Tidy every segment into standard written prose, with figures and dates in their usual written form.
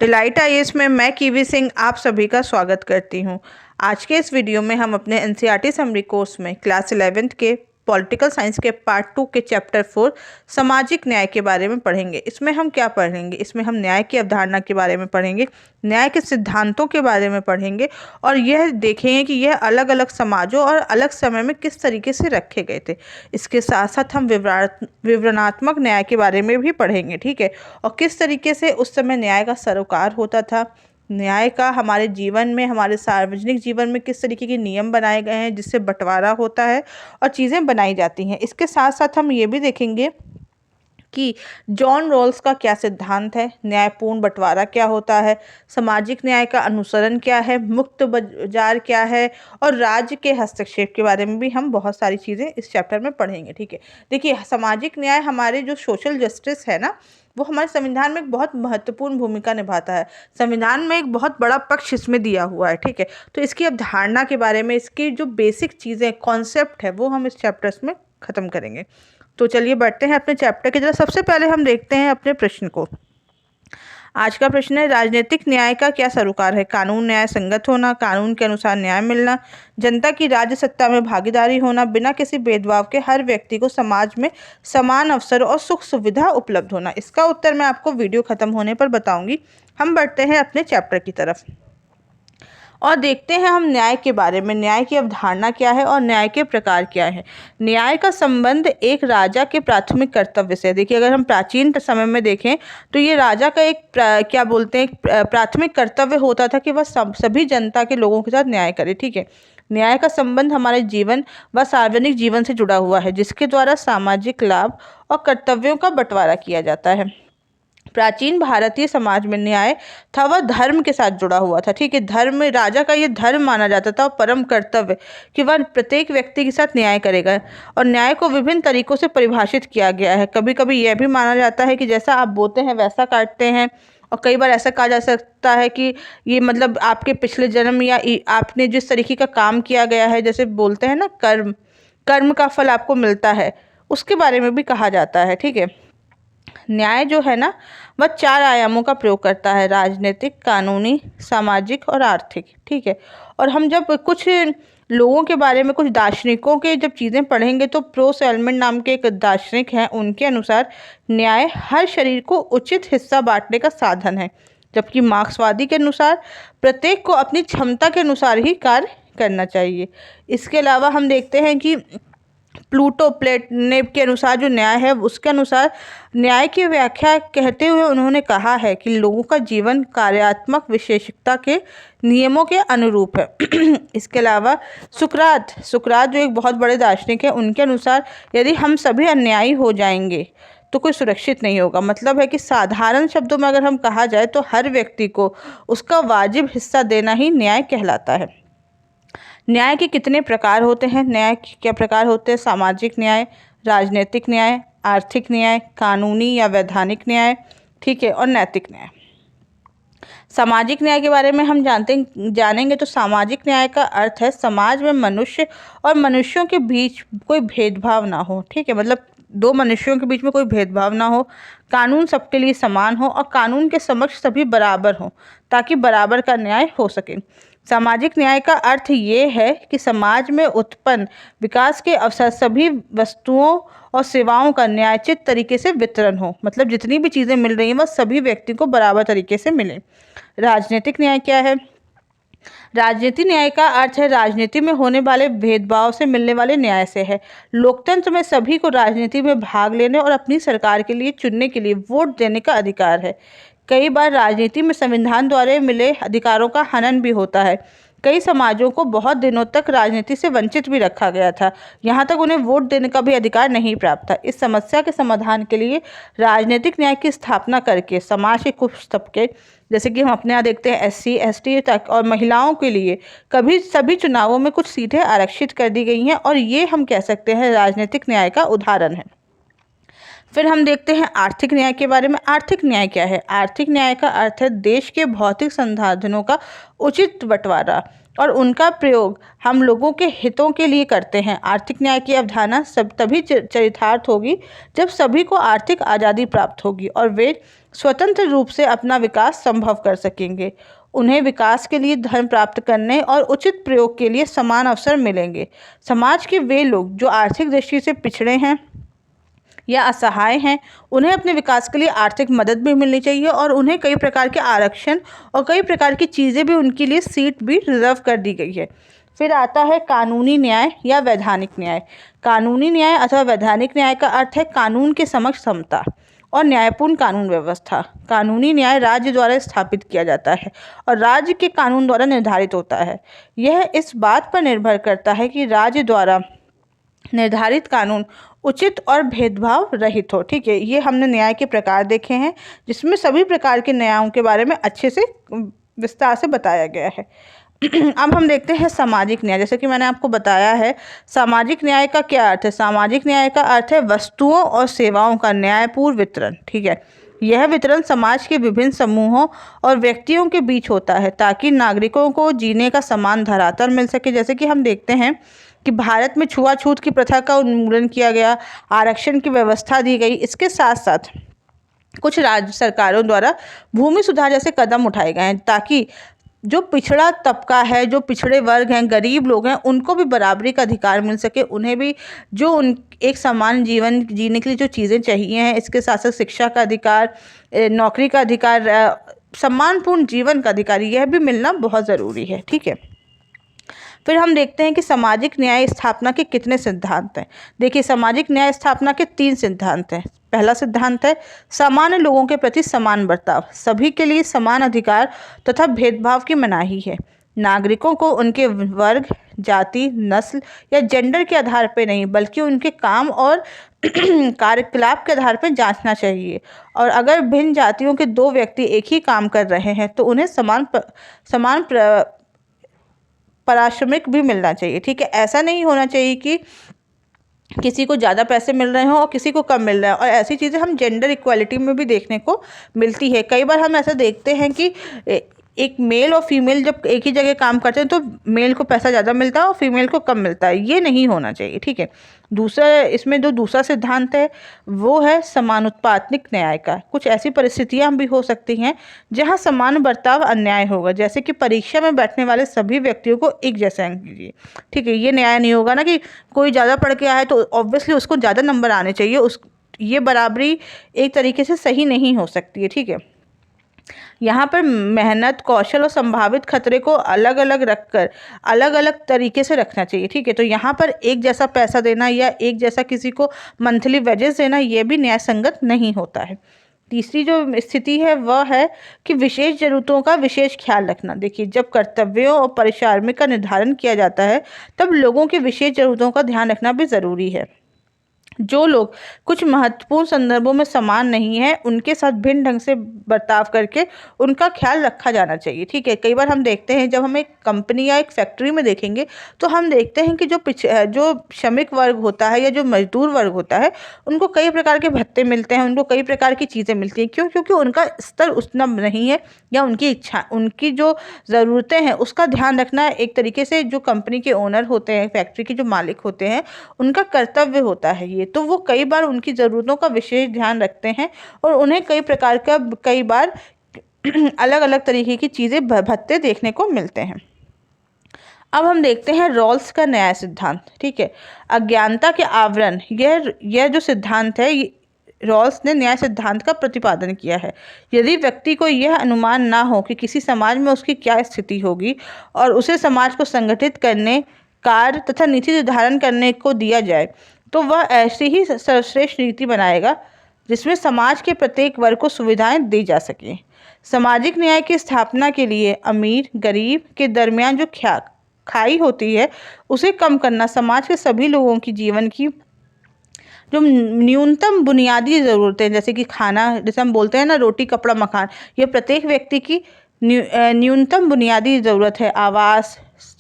Delight IAS में मैं kiwi Singh आप सभी का स्वागत करती हूं। आज के इस वीडियो में हम अपने एनसीईआरटी समरी कोर्स में क्लास 11th के पॉलिटिकल साइंस के पार्ट 2 के चैप्टर 4 सामाजिक न्याय के बारे में पढ़ेंगे। इसमें हम क्या पढ़ेंगे? इसमें हम न्याय की अवधारणा के बारे में पढ़ेंगे, न्याय के सिद्धांतों के बारे में पढ़ेंगे और यह देखेंगे कि यह अलग अलग समाजों और अलग समय में किस तरीके से रखे गए थे। इसके साथ साथ हम विवरणात्मक न्याय के बारे में भी पढ़ेंगे, ठीक है, और किस तरीके से उस समय न्याय का सरोकार होता था, न्याय का हमारे जीवन में, हमारे सार्वजनिक जीवन में किस तरीके के नियम बनाए गए हैं जिससे बंटवारा होता है और चीज़ें बनाई जाती हैं। इसके साथ साथ हम ये भी देखेंगे कि जॉन रॉल्स का क्या सिद्धांत है, न्यायपूर्ण बंटवारा क्या होता है, सामाजिक न्याय का अनुसरण क्या है, मुक्त बाजार क्या है और राज्य के हस्तक्षेप के बारे में भी हम बहुत सारी चीज़ें इस चैप्टर में पढ़ेंगे, ठीक है। देखिए, सामाजिक न्याय हमारे जो सोशल जस्टिस है ना, वो हमारे संविधान में एक बहुत महत्वपूर्ण भूमिका निभाता है। संविधान में एक बहुत बड़ा पक्ष इसमें दिया हुआ है, ठीक है। तो इसकी अवधारणा के बारे में, इसकी जो बेसिक चीज़ें, कॉन्सेप्ट है, वो हम इस चैप्टर्स में ख़त्म करेंगे। तो चलिए बढ़ते हैं अपने चैप्टर की तरफ। सबसे पहले हम देखते हैं अपने प्रश्न को। आज का प्रश्न है, राजनीतिक न्याय का क्या सरोकार है? कानून न्याय संगत होना, कानून के अनुसार न्याय मिलना, जनता की राज्य सत्ता में भागीदारी होना, बिना किसी भेदभाव के हर व्यक्ति को समाज में समान अवसर और सुख सुविधा उपलब्ध होना। इसका उत्तर मैं आपको वीडियो खत्म होने पर बताऊंगी। हम बढ़ते हैं अपने चैप्टर की तरफ और देखते हैं हम न्याय के बारे में, न्याय की अवधारणा क्या है और न्याय के प्रकार क्या है। न्याय का संबंध एक राजा के प्राथमिक कर्तव्य से। देखिए, अगर हम प्राचीन समय में देखें तो ये राजा का एक क्या बोलते हैं, प्राथमिक कर्तव्य होता था कि वह सभी जनता के लोगों के साथ न्याय करे, ठीक है। न्याय का संबंध हमारे जीवन व सार्वजनिक जीवन से जुड़ा हुआ है, जिसके द्वारा सामाजिक लाभ और कर्तव्यों का बंटवारा किया जाता है। प्राचीन भारतीय समाज में न्याय था वह धर्म के साथ जुड़ा हुआ था, ठीक है। धर्म में राजा का ये धर्म माना जाता था और परम कर्तव्य कि वह प्रत्येक व्यक्ति के साथ न्याय करेगा। और न्याय को विभिन्न तरीकों से परिभाषित किया गया है। कभी कभी यह भी माना जाता है कि जैसा आप बोते हैं वैसा काटते हैं, और कई बार ऐसा कहा जा सकता है कि ये मतलब आपके पिछले जन्म या आपने जिस तरीके का काम किया गया है, जैसे बोलते हैं ना, कर्म कर्म का फल आपको मिलता है, उसके बारे में भी कहा जाता है, ठीक है। न्याय जो है ना, वह 4 आयामों का प्रयोग करता है: राजनीतिक, कानूनी, सामाजिक और आर्थिक, ठीक है। और हम जब कुछ लोगों के बारे में, कुछ दार्शनिकों के जब चीज़ें पढ़ेंगे तो प्रो सेलमन नाम के एक दार्शनिक हैं, उनके अनुसार न्याय हर शरीर को उचित हिस्सा बांटने का साधन है, जबकि मार्क्सवादी के अनुसार प्रत्येक को अपनी क्षमता के अनुसार ही कार्य करना चाहिए। इसके अलावा हम देखते हैं कि प्लूटो प्लेटनेप के अनुसार जो न्याय है, उसके अनुसार न्याय की व्याख्या कहते हुए उन्होंने कहा है कि लोगों का जीवन कार्यात्मक विशेषता के नियमों के अनुरूप है। इसके अलावा सुकरात जो एक बहुत बड़े दार्शनिक हैं, उनके अनुसार यदि हम सभी अन्यायी हो जाएंगे तो कोई सुरक्षित नहीं होगा। मतलब है कि साधारण शब्दों में अगर हम कहा जाए तो हर व्यक्ति को उसका वाजिब हिस्सा देना ही न्याय कहलाता है। न्याय के कितने प्रकार होते हैं? न्याय के क्या प्रकार होते हैं? सामाजिक न्याय, राजनीतिक न्याय, आर्थिक न्याय, कानूनी या वैधानिक न्याय, ठीक है, और नैतिक न्याय। सामाजिक न्याय के बारे में हम जानेंगे तो सामाजिक न्याय का अर्थ है समाज में मनुष्य और मनुष्यों के बीच कोई भेदभाव ना हो, ठीक है। मतलब 2 मनुष्यों के बीच में कोई भेदभाव ना हो, कानून सबके लिए समान हो और कानून के समक्ष सभी बराबर हों, ताकि बराबर का न्याय हो सके। सामाजिक न्याय का अर्थ ये है कि समाज में उत्पन्न विकास के अवसर सभी वस्तुओं और सेवाओं का न्यायोचित तरीके से वितरण हो। मतलब जितनी भी चीज़ें मिल रही हैं वह सभी व्यक्ति को बराबर तरीके से मिले। राजनीतिक न्याय क्या है? राजनीतिक न्याय का अर्थ है राजनीति में होने वाले भेदभाव से मिलने वाले न्याय से है। लोकतंत्र में सभी को राजनीति में भाग लेने और अपनी सरकार के लिए चुनने के लिए वोट देने का अधिकार है। कई बार राजनीति में संविधान द्वारा मिले अधिकारों का हनन भी होता है। कई समाजों को बहुत दिनों तक राजनीति से वंचित भी रखा गया था, यहाँ तक उन्हें वोट देने का भी अधिकार नहीं प्राप्त था। इस समस्या के समाधान के लिए राजनीतिक न्याय की स्थापना करके समाज के कुछ तबके, जैसे कि हम अपने यहाँ देखते हैं SC ST तक और महिलाओं के लिए कभी सभी चुनावों में कुछ सीटें आरक्षित कर दी गई हैं, और ये हम कह सकते हैं राजनीतिक न्याय का उदाहरण है। फिर हम देखते हैं आर्थिक न्याय के बारे में। आर्थिक न्याय क्या है? आर्थिक न्याय का अर्थ है देश के भौतिक संसाधनों का उचित बंटवारा। और उनका प्रयोग हम लोगों के हितों के लिए करते हैं। आर्थिक न्याय की अवधारणा सब तभी चरितार्थ होगी जब सभी को आर्थिक आज़ादी प्राप्त होगी और वे स्वतंत्र रूप से अपना विकास संभव कर सकेंगे। उन्हें विकास के लिए धन प्राप्त करने और उचित प्रयोग के लिए समान अवसर मिलेंगे। समाज के वे लोग जो आर्थिक दृष्टि से पिछड़े हैं या असहाय हैं, उन्हें अपने विकास के लिए आर्थिक मदद भी मिलनी चाहिए और उन्हें कई प्रकार के आरक्षण और कई प्रकार की चीज़ें भी, उनके लिए सीट भी रिजर्व कर दी गई है। फिर आता है कानूनी न्याय या वैधानिक न्याय। कानूनी न्याय अथवा वैधानिक न्याय का अर्थ है कानून के समक्ष समता और न्यायपूर्ण कानून व्यवस्था। कानूनी न्याय राज्य द्वारा स्थापित किया जाता है और राज्य के कानून द्वारा निर्धारित होता है। यह इस बात पर निर्भर करता है कि राज्य द्वारा निर्धारित कानून उचित और भेदभाव रहित हो। ठीक है, ये हमने न्याय के प्रकार देखे हैं जिसमें सभी प्रकार के न्यायों के बारे में अच्छे से विस्तार से बताया गया है। अब हम देखते हैं सामाजिक न्याय। जैसे कि मैंने आपको बताया है, सामाजिक न्याय का क्या अर्थ है। सामाजिक न्याय का अर्थ है वस्तुओं और सेवाओं का न्यायपूर्ण वितरण। ठीक है, यह वितरण समाज के विभिन्न समूहों और व्यक्तियों के बीच होता है ताकि नागरिकों को जीने का समान धरातल मिल सके। जैसे कि हम देखते हैं कि भारत में छुआछूत की प्रथा का उन्मूलन किया गया, आरक्षण की व्यवस्था दी गई। इसके साथ साथ कुछ राज्य सरकारों द्वारा भूमि सुधार जैसे कदम उठाए गए हैं ताकि जो पिछड़ा तबका है, जो पिछड़े वर्ग हैं, गरीब लोग हैं, उनको भी बराबरी का अधिकार मिल सके। उन्हें भी जो उन एक समान जीवन जीने के लिए जो चीज़ें चाहिए हैं, इसके साथ साथ शिक्षा का अधिकार, नौकरी का अधिकार, सम्मानपूर्ण जीवन का अधिकार, यह भी मिलना बहुत ज़रूरी है। ठीक है, फिर हम देखते हैं कि सामाजिक न्याय स्थापना के कितने सिद्धांत हैं। देखिए, सामाजिक न्याय स्थापना के 3 सिद्धांत हैं। पहला सिद्धांत है सामान्य लोगों के प्रति समान बर्ताव, सभी के लिए समान अधिकार तथा भेदभाव की मनाही है। नागरिकों को उनके वर्ग, जाति, नस्ल या जेंडर के आधार पर नहीं बल्कि उनके काम और कार्यकलाप के आधार पर जांचना चाहिए। और अगर भिन्न जातियों के 2 व्यक्ति एक ही काम कर रहे हैं तो उन्हें समान पारिश्रमिक भी मिलना चाहिए। ठीक है, ऐसा नहीं होना चाहिए कि किसी को ज़्यादा पैसे मिल रहे हों और किसी को कम मिल रहा है। और ऐसी चीज़ें हम जेंडर इक्वालिटी में भी देखने को मिलती है। कई बार हम ऐसा देखते हैं कि एक मेल और फीमेल जब एक ही जगह काम करते हैं तो मेल को पैसा ज़्यादा मिलता है और फीमेल को कम मिलता है। ये नहीं होना चाहिए। ठीक है, इसमें जो दूसरा सिद्धांत है वो है समानुपातिक न्याय का। कुछ ऐसी परिस्थितियां भी हो सकती हैं जहां समान बर्ताव अन्याय होगा, जैसे कि परीक्षा में बैठने वाले सभी व्यक्तियों को एक जैसे अंक दीजिए। ठीक है, ये न्याय नहीं होगा ना कि कोई ज़्यादा पढ़ के आया है तो ऑब्वियसली उसको ज़्यादा नंबर आने चाहिए। ये बराबरी एक तरीके से सही नहीं हो सकती है। ठीक है, यहाँ पर मेहनत, कौशल और संभावित खतरे को अलग अलग रखकर अलग अलग तरीके से रखना चाहिए। ठीक है, तो यहाँ पर एक जैसा पैसा देना या एक जैसा किसी को मंथली वेजेस देना, ये भी न्याय संगत नहीं होता है। तीसरी जो स्थिति है वह है कि विशेष जरूरतों का विशेष ख्याल रखना। देखिए, जब कर्तव्यों और पारिश्रमिक का निर्धारण किया जाता है तब लोगों की विशेष जरूरतों का ध्यान रखना भी ज़रूरी है। जो लोग कुछ महत्वपूर्ण संदर्भों में समान नहीं है, उनके साथ भिन्न ढंग से बर्ताव करके उनका ख्याल रखा जाना चाहिए। ठीक है, कई बार हम देखते हैं जब हम एक कंपनी या एक फैक्ट्री में देखेंगे तो हम देखते हैं कि जो श्रमिक वर्ग होता है या जो मजदूर वर्ग होता है, उनको कई प्रकार के भत्ते मिलते हैं, उनको कई प्रकार की चीज़ें मिलती हैं। क्यों? क्योंकि उनका स्तर उतना नहीं है या उनकी जो ज़रूरतें हैं उसका ध्यान रखना एक तरीके से जो कंपनी के ओनर होते हैं, फैक्ट्री के जो मालिक होते हैं, उनका कर्तव्य होता है ये। तो वो कई बार उनकी ज़रूरतों का विशेष ध्यान रखते हैं और उन्हें कई बार अलग अलग तरीके की चीज़ें, भत्ते देखने को मिलते हैं। अब हम देखते हैं रॉल्स का न्याय सिद्धांत। ठीक है, अज्ञानता के आवरण, यह जो सिद्धांत है, रॉल्स ने न्याय सिद्धांत का प्रतिपादन किया है। यदि व्यक्ति को यह अनुमान ना हो कि किसी समाज में उसकी क्या स्थिति होगी और उसे समाज को संगठित करने, कार्य तथा नीति निर्धारण करने को दिया जाए, तो वह ऐसी ही सर्वश्रेष्ठ नीति बनाएगा जिसमें समाज के प्रत्येक वर्ग को सुविधाएं दी जा सकें। सामाजिक न्याय की स्थापना के लिए अमीर गरीब के दरमियान जो खाई होती है उसे कम करना, समाज के सभी लोगों की जीवन की जो न्यूनतम बुनियादी ज़रूरतें, जैसे कि खाना, जैसे हम बोलते हैं ना, रोटी कपड़ा मकान, ये प्रत्येक व्यक्ति की न्यूनतम बुनियादी ज़रूरत है। आवास,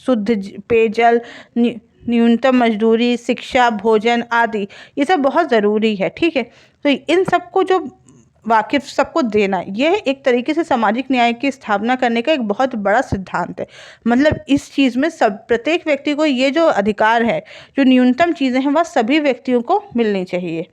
शुद्ध पेयजल, न्यूनतम मजदूरी, शिक्षा, भोजन आदि, ये सब बहुत ज़रूरी है। ठीक है, तो इन सबको जो वाकिफ सबको देना, यह एक तरीके से सामाजिक न्याय की स्थापना करने का एक बहुत बड़ा सिद्धांत है। मतलब इस चीज़ में सब प्रत्येक व्यक्ति को ये जो अधिकार है, जो न्यूनतम चीज़ें हैं, वह सभी व्यक्तियों को मिलनी चाहिए।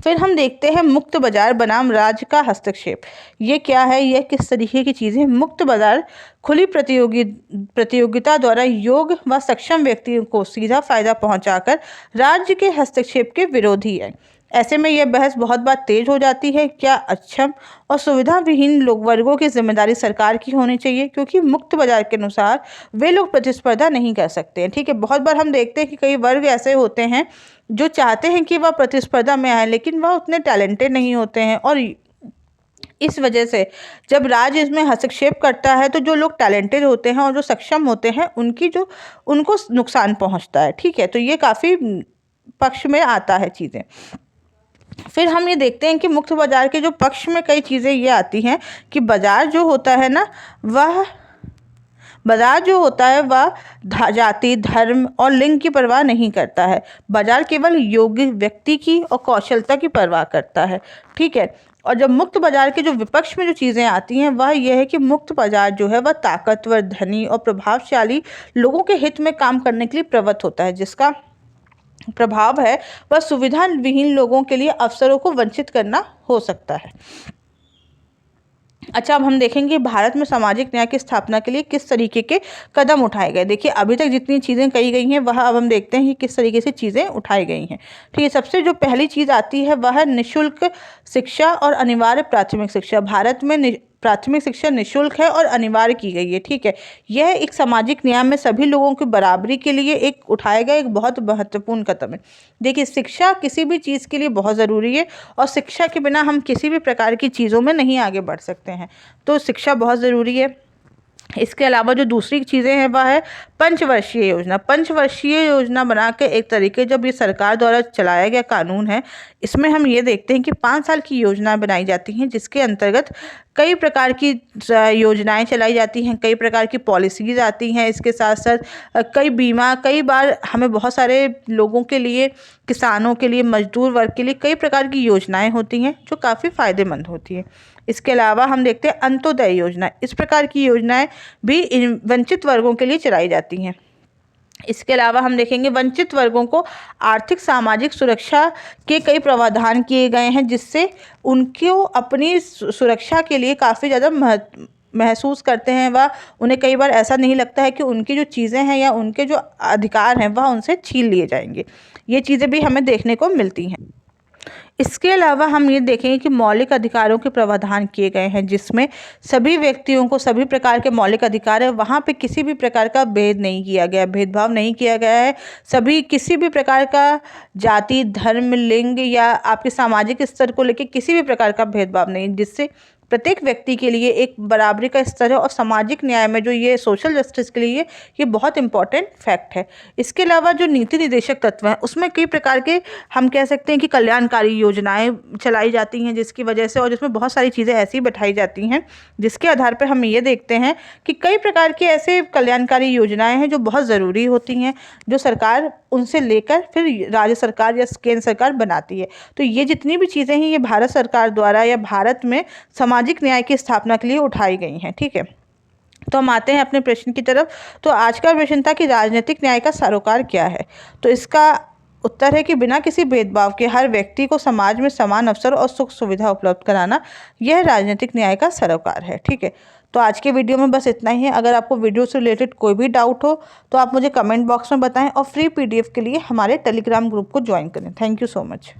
फिर हम देखते हैं मुक्त बाजार बनाम राज्य का हस्तक्षेप। ये क्या है, यह किस तरीके की चीज़ है? मुक्त बाजार खुली प्रतियोगिता द्वारा योग्य व सक्षम व्यक्तियों को सीधा फायदा पहुंचाकर राज्य के हस्तक्षेप के विरोधी है। ऐसे में यह बहस बहुत बार तेज हो जाती है। क्या अक्षम और सुविधा विहीन लोग वर्गों की जिम्मेदारी सरकार की होनी चाहिए, क्योंकि मुक्त बाजार के अनुसार वे लोग प्रतिस्पर्धा नहीं कर सकते हैं। ठीक है, बहुत बार हम देखते हैं कि कई वर्ग ऐसे होते हैं जो चाहते हैं कि वह प्रतिस्पर्धा में आए, लेकिन वह उतने टैलेंटेड नहीं होते हैं, और इस वजह से जब राज्य इसमें हस्तक्षेप करता है तो जो लोग टैलेंटेड होते हैं और जो सक्षम होते हैं उनको नुकसान पहुंचता है। ठीक है, तो ये काफ़ी पक्ष में आता है चीज़ें। फिर हम ये देखते हैं कि मुक्त बाजार के जो पक्ष में कई चीज़ें ये आती हैं कि बाजार जो होता है ना, वह जाति, धर्म और लिंग की परवाह नहीं करता है। बाजार केवल योग्य व्यक्ति की और कौशलता की परवाह करता है। ठीक है, और जब मुक्त बाजार के जो विपक्ष में जो चीज़ें आती हैं वह यह है कि मुक्त बाजार जो है वह ताकतवर, धनी और प्रभावशाली लोगों के हित में काम करने के लिए प्रवृत्त होता है, जिसका प्रभाव है वह सुविधा विहीन लोगों के लिए अवसरों को वंचित करना हो सकता है। अच्छा, अब हम देखेंगे भारत में सामाजिक न्याय की स्थापना के लिए किस तरीके के कदम उठाए गए। देखिए, अभी तक जितनी चीज़ें कही गई हैं वह अब हम देखते हैं कि किस तरीके से चीज़ें उठाई गई हैं। ठीक है, सबसे जो पहली चीज़ आती है वह है निःशुल्क शिक्षा और अनिवार्य प्राथमिक शिक्षा। भारत में प्राथमिक शिक्षा निःशुल्क है और अनिवार्य की गई है। ठीक है, यह एक सामाजिक न्याय में सभी लोगों की बराबरी के लिए एक उठाया गया एक बहुत महत्वपूर्ण कदम है। देखिए, शिक्षा किसी भी चीज़ के लिए बहुत ज़रूरी है, और शिक्षा के बिना हम किसी भी प्रकार की चीज़ों में नहीं आगे बढ़ सकते हैं। तो शिक्षा बहुत ज़रूरी है। इसके अलावा जो दूसरी चीज़ें हैं वह है पंचवर्षीय योजना। पंचवर्षीय योजना बना के एक तरीके, जब ये सरकार द्वारा चलाया गया कानून है, इसमें हम ये देखते हैं कि 5 साल की योजना बनाई जाती हैं, जिसके अंतर्गत कई प्रकार की योजनाएं चलाई जाती हैं, कई प्रकार की पॉलिसीज़ आती हैं। इसके साथ साथ कई बीमा, कई बार हमें बहुत सारे लोगों के लिए, किसानों के लिए, मजदूर वर्ग के लिए कई प्रकार की योजनाएं होती हैं जो काफ़ी फ़ायदेमंद होती हैं। इसके अलावा हम देखते हैं अंत्योदय योजना। इस प्रकार की योजनाएं भी वंचित वर्गों के लिए चलाई जाती हैं। इसके अलावा हम देखेंगे वंचित वर्गों को आर्थिक सामाजिक सुरक्षा के कई प्रावधान किए गए हैं, जिससे उनको अपनी सुरक्षा के लिए काफ़ी ज़्यादा महसूस करते हैं, व उन्हें कई बार ऐसा नहीं लगता है कि उनकी जो चीज़ें हैं या उनके जो अधिकार हैं वह उनसे छीन लिए जाएंगे। ये चीज़ें भी हमें देखने को मिलती हैं। इसके अलावा हम ये देखेंगे कि मौलिक अधिकारों के प्रावधान किए गए हैं, जिसमें सभी व्यक्तियों को सभी प्रकार के मौलिक अधिकार है। वहाँ पे किसी भी प्रकार का भेद नहीं किया गया, भेदभाव नहीं किया गया है। सभी किसी भी प्रकार का जाति, धर्म, लिंग या आपके सामाजिक स्तर को लेकर किसी भी प्रकार का भेदभाव नहीं, जिससे प्रत्येक व्यक्ति के लिए एक बराबरी का स्तर है। और सामाजिक न्याय में जो ये सोशल जस्टिस के लिए ये बहुत इंपॉर्टेंट फैक्ट है। इसके अलावा जो नीति निर्देशक तत्व हैं उसमें कई प्रकार के हम कह सकते हैं कि कल्याणकारी योजनाएं चलाई जाती हैं, जिसकी वजह से, और जिसमें बहुत सारी चीज़ें ऐसी बैठाई जाती हैं जिसके आधार पर हम ये देखते हैं कि कई प्रकार के ऐसे कल्याणकारी योजनाएँ हैं जो बहुत ज़रूरी होती हैं, जो सरकार उनसे लेकर फिर राज्य सरकार या केंद्र सरकार बनाती है। तो ये जितनी भी चीज़ें हैं ये भारत सरकार द्वारा या भारत में सामाजिक न्याय की स्थापना के लिए उठाई गई हैं। ठीक है, तो हम आते हैं अपने प्रश्न की तरफ। तो आज का प्रश्न था कि राजनीतिक न्याय का सरोकार क्या है। तो इसका उत्तर है कि बिना किसी भेदभाव के हर व्यक्ति को समाज में समान अवसर और सुख सुविधा उपलब्ध कराना, यह राजनीतिक न्याय का सरोकार है। ठीक है, तो आज के वीडियो में बस इतना ही है। अगर आपको वीडियो से रिलेटेड कोई भी डाउट हो तो आप मुझे कमेंट बॉक्स में बताएं, और फ्री PDF के लिए हमारे टेलीग्राम ग्रुप को ज्वाइन करें। Thank you so much.